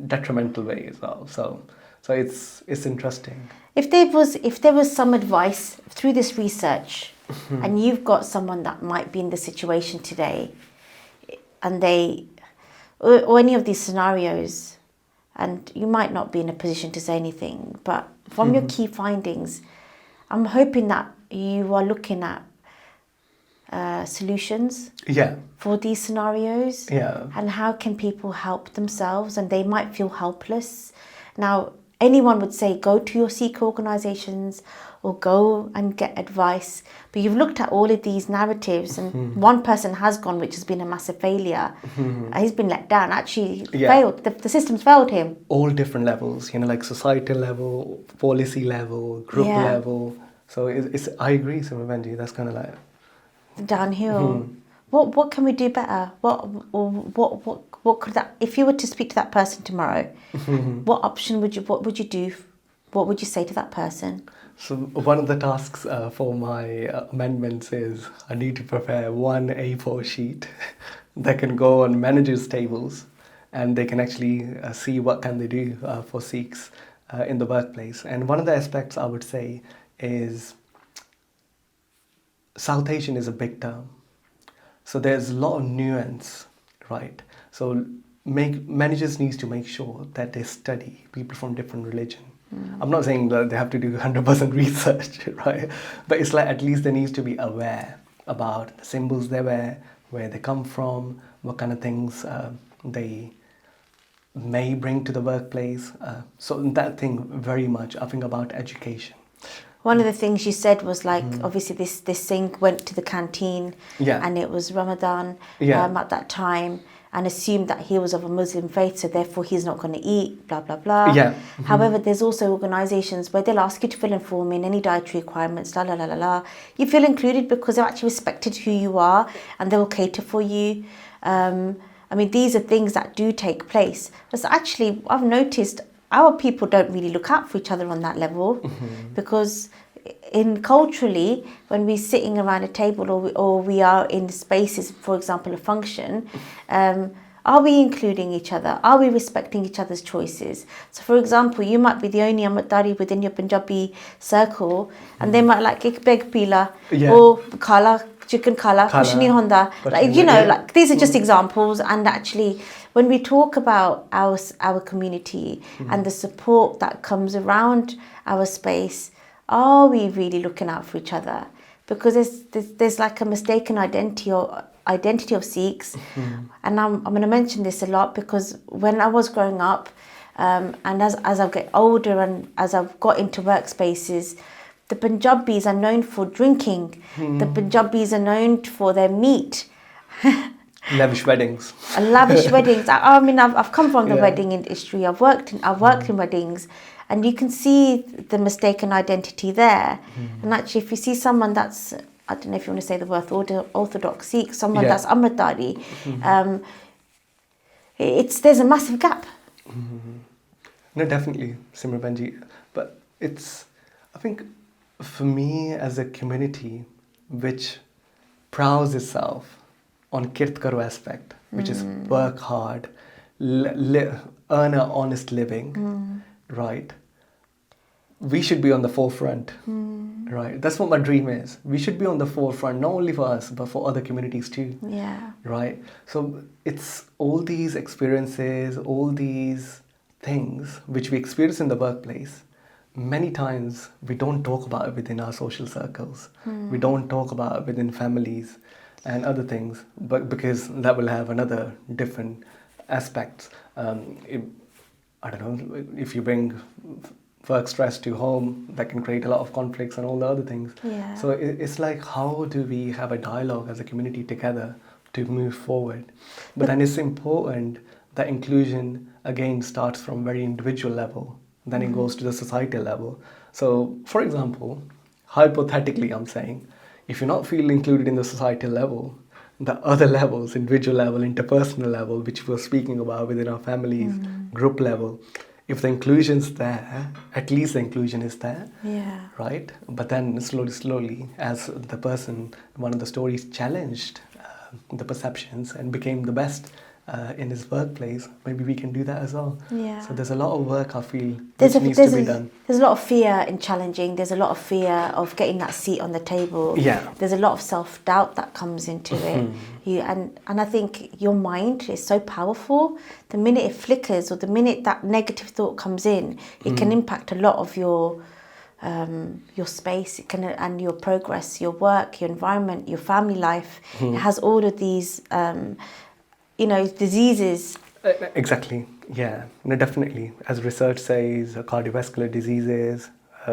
detrimental way as well. So it's interesting. If there was some advice through this research, and you've got someone that might be in the situation today, and or any of these scenarios, and you might not be in a position to say anything, but from your key findings, I'm hoping that you are looking at solutions for these scenarios, and how can people help themselves, and they might feel helpless. Now, anyone would say go to your Sikh organisations or go and get advice, but you've looked at all of these narratives, and one person has gone, which has been a massive failure. He's been let down, actually failed, the system's failed him. All different levels, you know, like societal level, policy level, group level. So it's I agree, Benji, that's kind of like downhill. What can we do better? What could that, if you were to speak to that person tomorrow, what would you do? What would you say to that person? So one of the tasks for my amendments is I need to prepare one A4 sheet that can go on managers' tables, and they can actually see what can they do for Sikhs in the workplace. And one of the aspects I would say is South Asian is a big term. So there's a lot of nuance, right? So managers need to make sure that they study people from different religion. I'm not saying that they have to do 100% research, right? But it's like at least they need to be aware about the symbols they wear, where they come from, what kind of things they may bring to the workplace. So that thing very much, I think about education. One of the things you said was like, obviously this Singh went to the canteen, and it was Ramadan at that time, and assumed that he was of a Muslim faith, so therefore he's not going to eat, blah, blah, blah. However, there's also organisations where they'll ask you to fill in form in any dietary requirements, la, la, la, la, la. You feel included because they've actually respected who you are, and they will cater for you. I mean, these are things that do take place. But actually, I've noticed our people don't really look out for each other on that level, because culturally, when we're sitting around a table or we are in spaces, for example, a function, are we including each other? Are we respecting each other's choices? So, for example, you might be the only Amritdhari within your Punjabi circle, and they might like ek beg pila or kala, chicken kala, kuch nahi honda. Like, you know, like these are just examples. And actually, when we talk about our community and the support that comes around our space, are we really looking out for each other? Because there's like a mistaken identity of Sikhs, and I'm going to mention this a lot because when I was growing up, and as I get older and as I've got into workspaces, the Punjabis are known for drinking. The Punjabis are known for their meat. Lavish weddings. Lavish weddings. I mean, I've come from the wedding industry. I've worked in weddings. And you can see the mistaken identity there. And actually, if you see someone that's, I don't know if you want to say the word Orthodox Sikh, someone that's Amritdhari, there's a massive gap. No, definitely, Simran Benji. But I think, for me as a community which prouds itself on Kirt Karo aspect, which is work hard, earn an honest living, right? We should be on the forefront, right? That's what my dream is. We should be on the forefront, not only for us, but for other communities too. Right? So it's all these experiences, all these things which we experience in the workplace many times we don't talk about it within our social circles. We don't talk about it within families and other things, but because that will have another different aspects. I don't know, if you bring work stress to home, that can create a lot of conflicts and all the other things. Yeah. So it's like, how do we have a dialogue as a community together to move forward? But then it's important that inclusion again starts from very individual level, then it goes to the societal level. So for example, hypothetically I'm saying, if you're not feeling included in the societal level, the other levels, individual level, interpersonal level, which we're speaking about within our families, group level, if the inclusion's there, at least the inclusion is there, right? But then slowly, as the person, one of the stories challenged the perceptions and became the best in his workplace, maybe we can do that as well. Yeah. So there's a lot of work I feel which needs to be done. There's a lot of fear in challenging. There's a lot of fear of getting that seat on the table. Yeah. There's a lot of self-doubt that comes into it. And I think your mind is so powerful. The minute it flickers or the minute that negative thought comes in, it can impact a lot of your space. It can, and your progress, your work, your environment, your family life. It has all of these diseases. Exactly, yeah, no, definitely. As research says, cardiovascular diseases,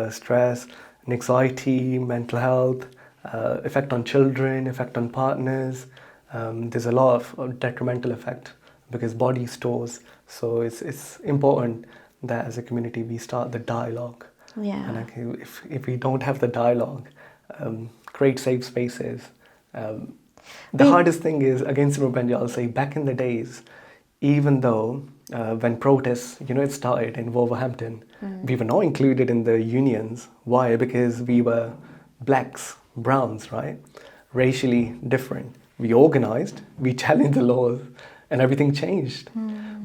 stress, anxiety, mental health, effect on children, effect on partners. There's a lot of detrimental effect because body stores. So it's important that as a community we start the dialogue. Yeah. And if we don't have the dialogue, create safe spaces. The hardest thing is, against Benji, I'll say, back in the days, even though when protests, it started in Wolverhampton, we were not included in the unions. Why? Because we were blacks, browns, right? Racially different. We organized, we challenged the laws, and everything changed.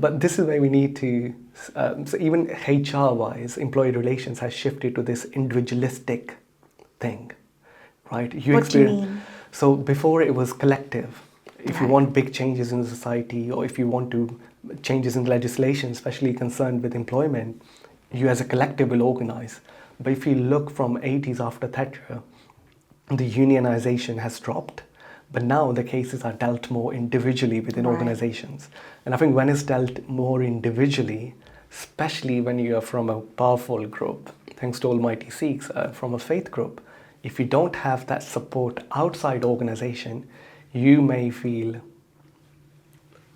But this is where we need to, so even HR-wise, employee relations has shifted to this individualistic thing, right? What do you mean? So before it was collective. If you want big changes in the society, or if you want to changes in legislation, especially concerned with employment, you as a collective will organize. But if you look from 80s after Thatcher, the unionization has dropped. But now the cases are dealt more individually within organizations. And I think when it's dealt more individually, especially when you are from a powerful group, thanks to Almighty Sikhs, from a faith group, if you don't have that support outside organization, you may feel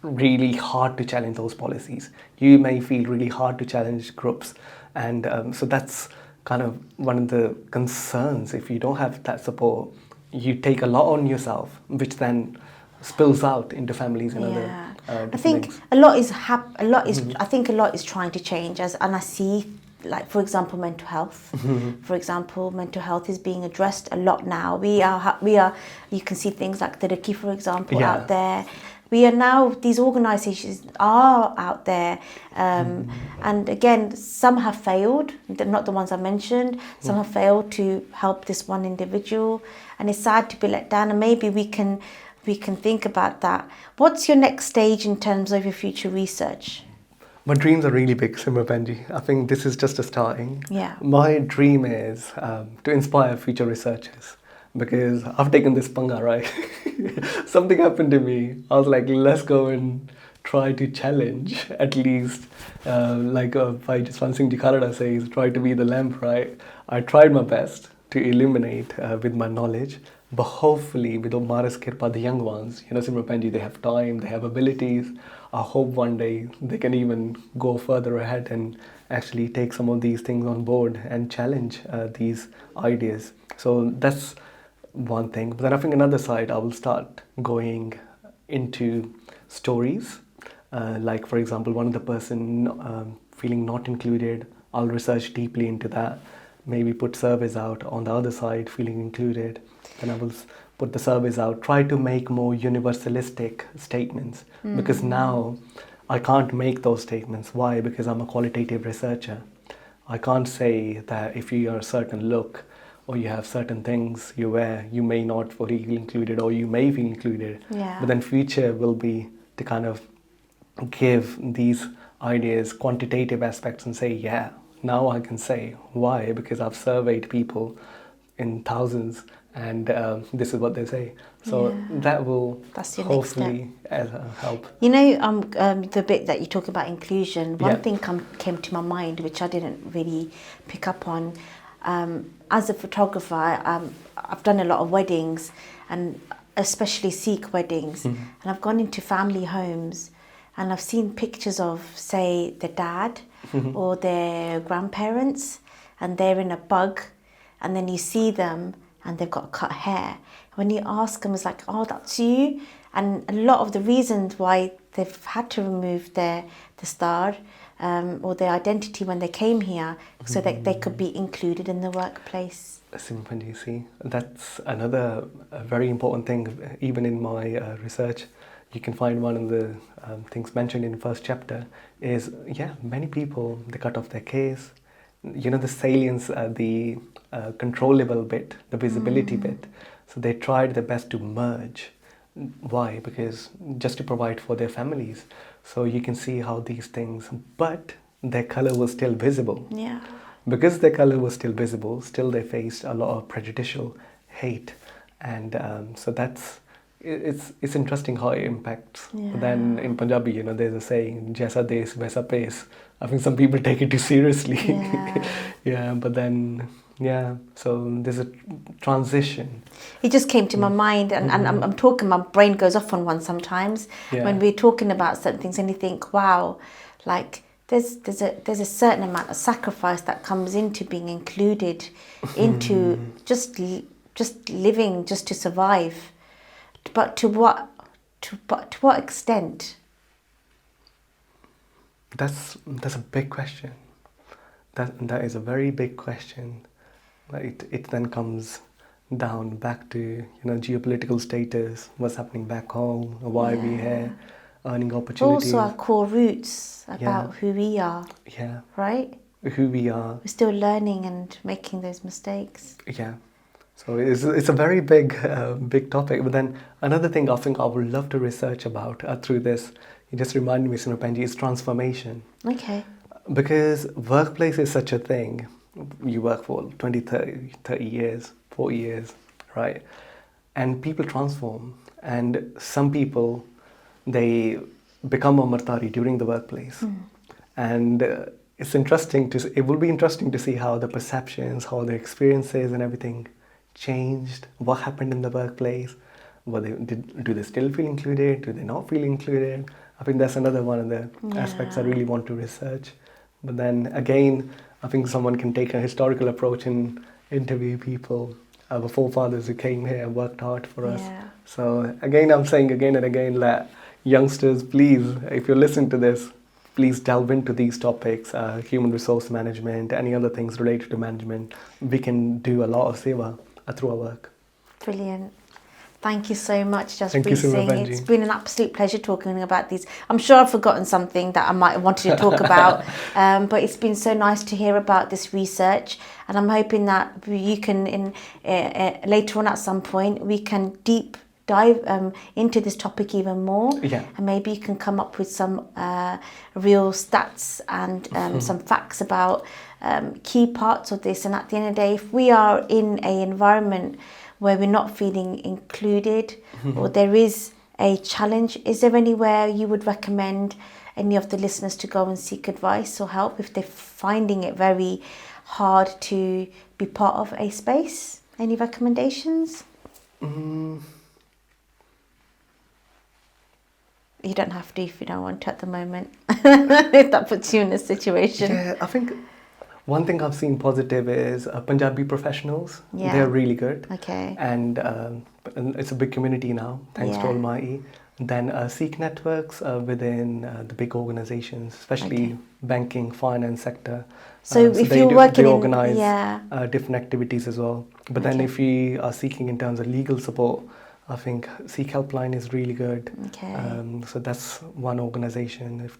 really hard to challenge those policies. You may feel really hard to challenge groups. And so that's kind of one of the concerns. If you don't have that support, you take a lot on yourself, which then spills out into families and other I think things. a lot is trying to change, and I see, like, for example, mental health. For example, mental health is being addressed a lot now. We are. You can see things like the ЛИКЕ, for example, out there. We are now. These organisations are out there, and again, some have failed. Not the ones I mentioned. Some have failed to help this one individual, and it's sad to be let down. And maybe we can think about that. What's your next stage in terms of your future research? My dreams are really big, Simra Benji. I think this is just a starting. Yeah. My dream is to inspire future researchers, because I've taken this panga, right? Something happened to me. I was like, let's go and try to challenge, at least, like Bhai Jaspreet Singh Ji says, try to be the lamp, right? I tried my best to illuminate with my knowledge, but hopefully with Omara's Kirpa, the young ones, Simra Benji, they have time, they have abilities. I hope one day they can even go further ahead and actually take some of these things on board and challenge these ideas. So that's one thing. But then I think another side, I will start going into stories. Like, for example, one of the person feeling not included, I'll research deeply into that. Maybe put surveys out on the other side, feeling included. Then I will put the surveys out, try to make more universalistic statements, because now I can't make those statements. Why? Because I'm a qualitative researcher. I can't say that if you are a certain look or you have certain things you wear, you may not feel included, or you may feel included. Yeah. But then future will be to kind of give these ideas quantitative aspects and say, yeah, now I can say. Why? Because I've surveyed people in thousands, and this is what they say. So that will That's your next step. hopefully help. You know, the bit that you talk about inclusion, one thing came to my mind, which I didn't really pick up on. As a photographer, I've done a lot of weddings, and especially Sikh weddings, and I've gone into family homes, and I've seen pictures of, say, the dad or their grandparents, and they're in a bug, and then you see them and they've got cut hair. When you ask them, it's like, oh, that's you. And a lot of the reasons why they've had to remove the star or their identity when they came here, so that they could be included in the workplace. You see, that's another very important thing. Even in my research, you can find one of the things mentioned in the first chapter is, many people, they cut off their case. You know, the salience, the controllable bit, the visibility bit. So they tried their best to merge. Why? Because just to provide for their families. So you can see how these things, but their color was still visible. Yeah. Because their color was still visible, still they faced a lot of prejudicial hate. And so it's interesting how it impacts. But then in Punjabi, you know, there's a saying, "Jaisa des, vaisa pace." I think some people take it too seriously. But then, so there's a transition. It just came to my mind, and I'm talking, my brain goes off on one sometimes when we're talking about certain things, and you think, wow, like there's a certain amount of sacrifice that comes into being included into just living, just to survive. But to what extent? That's a big question. That is a very big question. It then comes down back to, you know, geopolitical status, what's happening back home, why we're here, earning opportunities. Also our core roots about who we are. Yeah. Right? Who we are. We're still learning and making those mistakes. Yeah. So it's a very big topic. But then another thing I think I would love to research about through this, you just reminded me, Penji, is transformation. Okay. Because workplace is such a thing. You work for 20, 30 years, 40 years, right? And people transform. And some people, they become a martari during the workplace. And it will be interesting to see how the perceptions, how the experiences and everything changed, what happened in the workplace, do they still feel included, do they not feel included? I think that's another one of the aspects I really want to research. But then again, I think someone can take a historical approach and interview people, our forefathers who came here and worked hard for us. So again, I'm saying again and again that youngsters, please, if you're listening to this, please delve into these topics, human resource management, any other things related to management. We can do a lot of seva through our work. Brilliant. Thank you so much, Thank Jaspreet you, Singh. Benji. It's been an absolute pleasure talking about these. I'm sure I've forgotten something that I might have wanted to talk about, but it's been so nice to hear about this research, and I'm hoping that you can, later on at some point, we can deep dive into this topic even more, and maybe you can come up with some real stats and some facts about key parts of this. And at the end of the day, if we are in an environment where we're not feeling included, or there is a challenge, is there anywhere you would recommend any of the listeners to go and seek advice or help if they're finding it very hard to be part of a space? Any recommendations? You don't have to if you don't want to at the moment. If that puts you in a situation. Yeah, I think one thing I've seen positive is Punjabi professionals. They're really good. Okay. And it's a big community now, thanks to Almighty. Then Sikh networks within the big organizations, especially banking, finance sector. So if you're working they organize different activities as well. But then if you are seeking in terms of legal support, I think Sikh Helpline is really good. Okay. So that's one organization.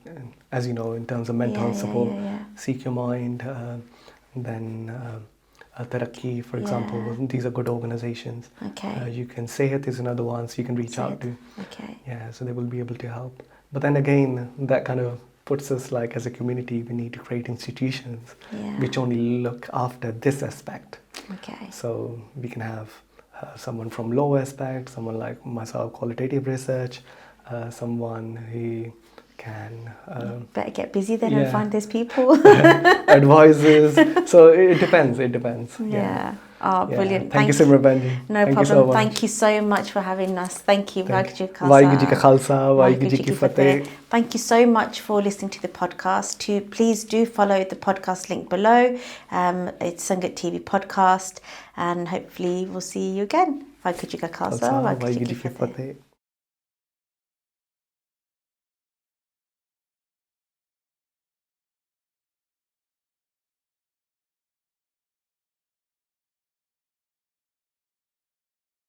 As you know, in terms of mental health support, Seek Your Mind, then Tarakki, for example. These are good organizations. Okay. You can Sehat is another one, so you can reach out to. Okay. Yeah, so they will be able to help. But then again, that kind of puts us like as a community, we need to create institutions Yeah. which only look after this aspect. Okay. So we can have someone from law aspect, someone like myself, qualitative research, someone who can Better get busy then yeah. and find those people. advisors. So it depends. Yeah. Oh, Yeah. brilliant. Thank you, Simran. No Thank problem. You so much. Thank you so much for having us. Thank you. Waheguru Ji Ka Khalsa, Waheguru Ji Ki Fateh. Thank you so much for listening to the podcast. Please do follow the podcast link below. It's Sangat TV Podcast, and hopefully we'll see you again. Waheguru Ji Ka Khalsa, Waheguru Ji Ki Fateh.